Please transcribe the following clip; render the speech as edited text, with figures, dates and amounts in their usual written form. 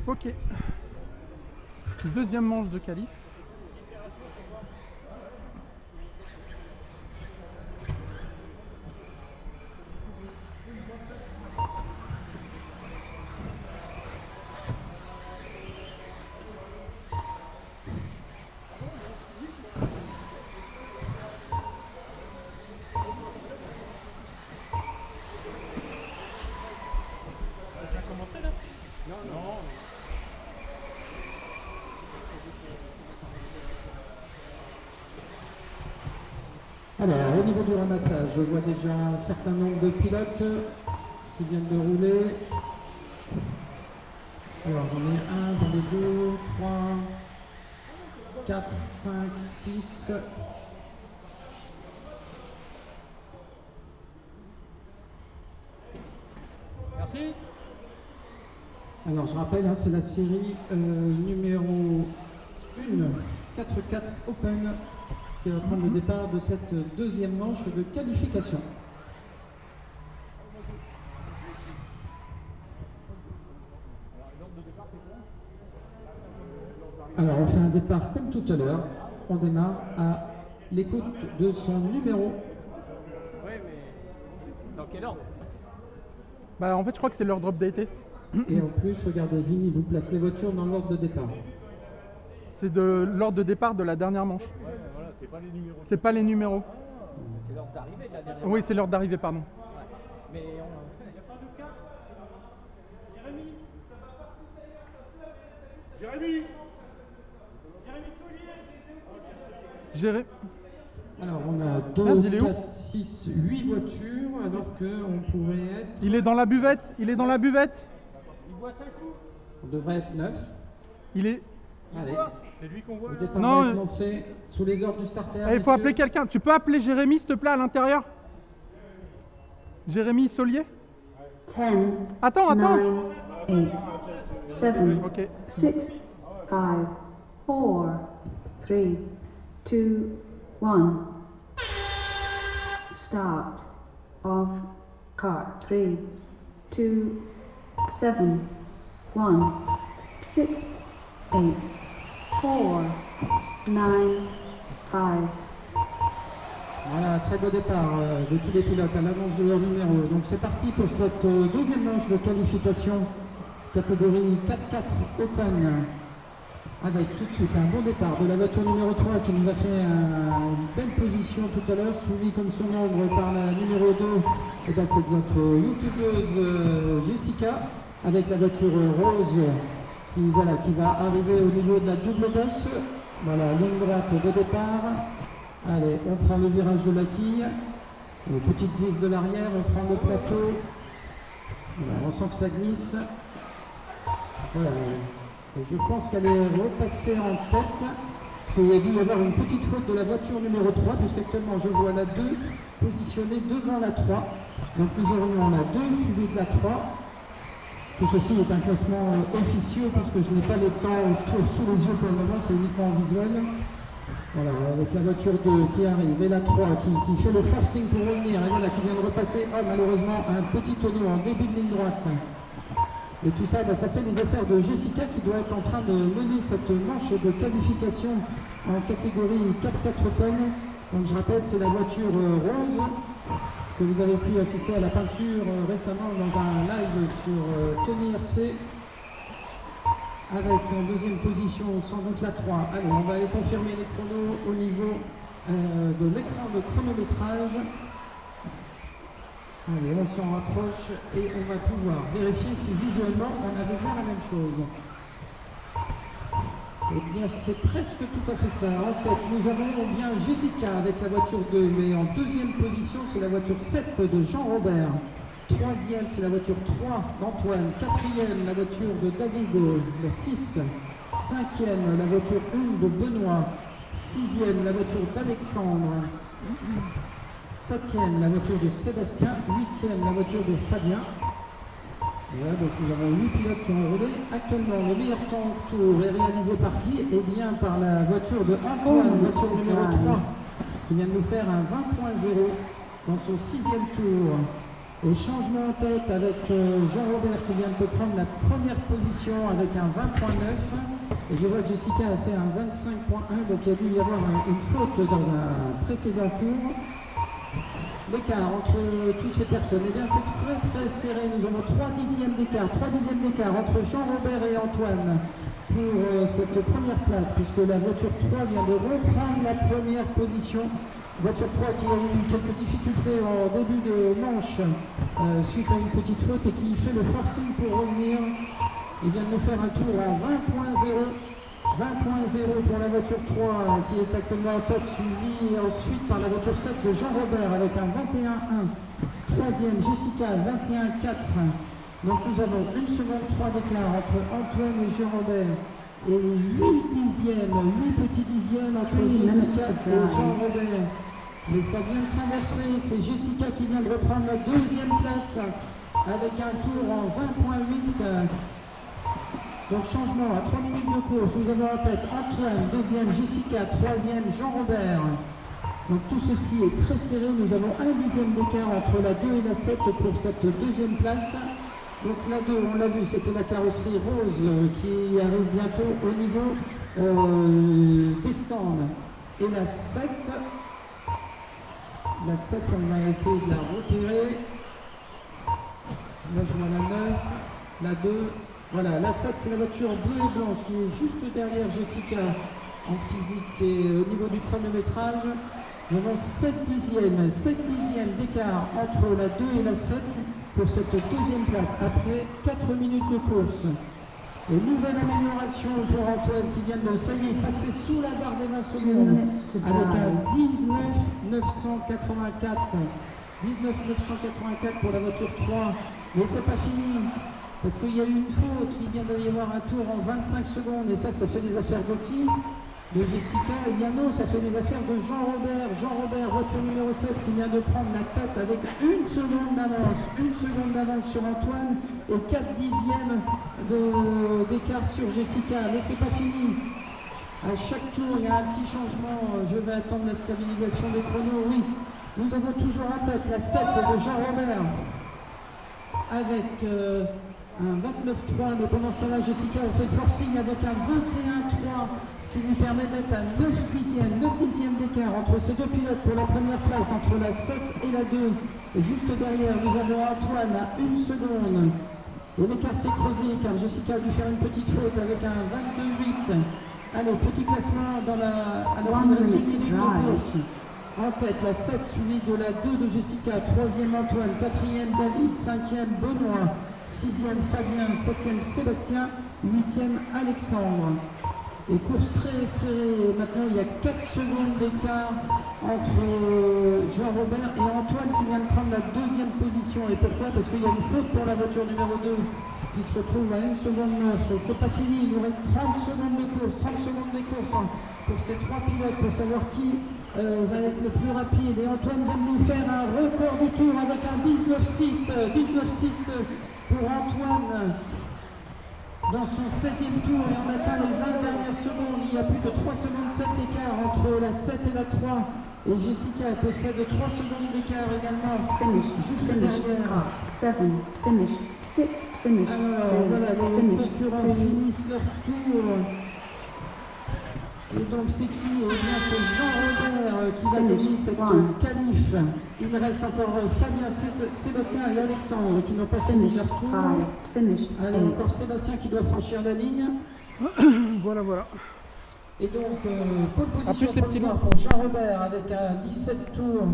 Ok. Deuxième manche de qualif. Alors, au niveau du ramassage, je vois déjà un certain nombre de pilotes qui viennent de rouler. Alors, j'en ai 1, j'en ai 2, 3, 4, 5, 6. Merci. Alors, je rappelle, hein, c'est la série numéro 1, 4-4 Open, qui va prendre le départ de cette deuxième manche de qualification. Alors, on fait un départ comme tout à l'heure. On démarre à l'écoute de son numéro. Oui, mais dans quel ordre? Bah en fait je crois que c'est leur drop d'été. Et en plus, regardez, Vini vous place les voitures dans l'ordre de départ. C'est de l'ordre de départ de la dernière manche. Ouais, mais voilà, c'est pas les numéros. C'est pas les numéros. C'est l'ordre d'arrivée de la dernière. Oui, c'est l'ordre d'arrivée, pardon. Ouais. Mais on... Il n'y a pas de cas. Jérémy, ça va pas tout à l'heure, ça pleut. Jérémy Soulier, je les ai aussi. Alors, on a Merde, 2, il est où 4, 6, 8 voitures, alors qu'on pourrait être... Il est dans la buvette. Il est dans la buvette. Il boit 5 coups. On devrait être 9. Il est... Allez, C'est lui qu'on voit. le départ Non, va être lancé sous les ordres du starter. Il faut messieurs. appeler quelqu'un. Tu peux appeler Jérémy, s'il te plaît, à l'intérieur? Jérémy Solier? 10, Attends. 9, 8, 7, Ok. 6, 5, 4, 3, 2, 1. Start of car. 3, 2, 7, 1, 6, 8, 4, 9, 5. Voilà, très beau départ de tous les pilotes à l'avance de leur numéro. Donc c'est parti pour cette deuxième manche de qualification, catégorie 4-4 Open, avec tout de suite un bon départ de la voiture numéro 3 qui nous a fait une belle position tout à l'heure, suivi comme son ombre par la numéro 2, et ben c'est notre youtubeuse Jessica, avec la voiture rose qui va arriver au niveau de la double bosse. Voilà, ligne droite de départ. Allez, on prend le virage de la quille, petite glisse de l'arrière, on prend le plateau, voilà, on sent que ça glisse. Voilà. Et je pense qu'elle est repassée en tête, parce qu'il y a dû y avoir une petite faute de la voiture numéro 3, puisqu'actuellement je vois la 2 positionnée devant la 3. Donc nous aurions la 2 suivie de la 3. Tout ceci est un classement officieux, puisque je n'ai pas le temps sous les yeux pour le moment, c'est uniquement en visuel. Voilà, avec la voiture 2 qui arrive et la 3 qui fait le forcing pour revenir, et voilà qui vient de repasser, oh malheureusement un petit tonneau en début de ligne droite. Et tout ça, ça fait les affaires de Jessica qui doit être en train de mener cette manche de qualification en catégorie 4-4 Open. Donc je rappelle, c'est la voiture rose que vous avez pu assister à la peinture récemment dans un live sur Tony RC. Avec en deuxième position sans doute la 3. Allez, on va aller confirmer les chronos au niveau de l'écran de chronométrage. Allez, on s'en rapproche et on va pouvoir vérifier si visuellement on avait bien la même chose. Eh bien, c'est presque tout à fait ça. En fait, nous avons bien Jessica avec la voiture 2, mais en deuxième position, c'est la voiture 7 de Jean-Robert. Troisième, c'est la voiture 3 d'Antoine. Quatrième, la voiture de David, la 6. Cinquième, la voiture 1 de Benoît. Sixième, la voiture d'Alexandre. Septième, la voiture de Sébastien. Huitième, la voiture de Fabien. Voilà, donc nous avons 8 pilotes qui ont roulé. Actuellement, le meilleur temps au tour est réalisé par qui? Eh bien, par la voiture de Antoine, voiture numéro 3, qui vient de nous faire un 20.0 dans son 6e tour. Et changement en tête avec Jean-Robert qui vient de prendre la première position avec un 20.9. Et je vois que Jessica a fait un 25.1, donc il y a dû y avoir une faute dans un précédent tour. L'écart entre toutes ces personnes, eh bien c'est très serré. Nous avons 3 dixièmes d'écart entre Jean-Robert et Antoine pour cette première place, puisque la voiture 3 vient de reprendre la première position. Voiture 3 qui a eu quelques difficultés en début de manche suite à une petite faute et qui fait le forcing pour revenir. Il vient de nous faire un tour à 20.0. 20.0 pour la voiture 3 qui est actuellement en tête, suivie ensuite par la voiture 7 de Jean-Robert avec un 21.1. Troisième Jessica, 21.4. Donc nous avons 1 seconde 3 d'écart entre Antoine et Jean-Robert. Et 8 dixièmes, 8 petits dixièmes entre Jessica et Jean-Robert. Mais ça vient de s'inverser, c'est Jessica qui vient de reprendre la deuxième place avec un tour en 20.8. Donc changement à 3 minutes de course, nous avons en tête Antoine, deuxième Jessica, troisième Jean-Robert. Donc tout ceci est très serré, nous avons 1 dixième d'écart entre la 2 et la 7 pour cette deuxième place. Donc la 2, on l'a vu, c'était la carrosserie rose qui arrive bientôt au niveau des stands. Et la 7, on va essayer de la repérer. Là je vois la 9, la 2. Voilà, la 7 c'est la voiture bleue et blanche qui est juste derrière Jessica en physique et au niveau du chronométrage. Nous avons 7 dixièmes d'écart entre la 2 et la 7 pour cette deuxième place après 4 minutes de course. Et nouvelle amélioration pour Antoine qui vient de, ça y est, passer sous la barre des 20 secondes avec un 19.984. 19.984 pour la voiture 3. Mais c'est pas fini. Parce qu'il y a eu une faute, il vient d'y avoir un tour en 25 secondes, et ça fait des affaires de qui? De Jessica. Et bien non, ça fait des affaires de Jean-Robert. Jean-Robert, voiture numéro 7, qui vient de prendre la tête avec 1 seconde d'avance. 1 seconde d'avance sur Antoine et 4 dixièmes d'écart sur Jessica. Mais c'est pas fini. À chaque tour, il y a un petit changement. Je vais attendre la stabilisation des chronos. Oui, nous avons toujours en tête la 7 de Jean-Robert avec un 29.3, mais pendant ce temps-là, Jessica a fait le forcing avec un 21.3, ce qui lui permet d'être à 9 dixièmes d'écart entre ces deux pilotes pour la première place, entre la 7 et la 2. Et juste derrière, nous avons Antoine à 1 seconde. Et l'écart s'est creusé car Jessica a dû faire une petite faute avec un 22.8. Allez, petit classement à la fin de la minutes de course. En tête, la 7 suivie de la 2 de Jessica, 3e Antoine, 4e David, 5e Benoît, 6e Fabien, 7e Sébastien, 8e Alexandre. Et course très serrée, maintenant il y a 4 secondes d'écart entre Jean-Robert et Antoine qui vient de prendre la deuxième position. Et pourquoi? Parce qu'il y a une faute pour la voiture numéro 2 qui se retrouve à 1 seconde 9. C'est pas fini, il nous reste 30 secondes de course, 30 secondes de course pour ces 3 pilotes pour savoir qui va être le plus rapide. Et Antoine vient de nous faire un record du tour avec un 19.6 pour Antoine dans son 16e tour, et on atteint les 20 dernières secondes. Il y a plus de 3 secondes 7 d'écart entre la 7 et la 3, et Jessica possède 3 secondes d'écart également juste derrière. 7, finish, 6, finish. Alors voilà, les concurrents finissent leur tour. Et donc c'est qui? Eh bien c'est Jean-Robert qui va gagner cette qualif. Il reste encore Fabien, Sébastien et Alexandre qui n'ont pas fini leur tour. Allez, encore Sébastien qui doit franchir la ligne. Voilà. Et donc, pole plus les petits position pour Jean-Robert avec un 17 tours.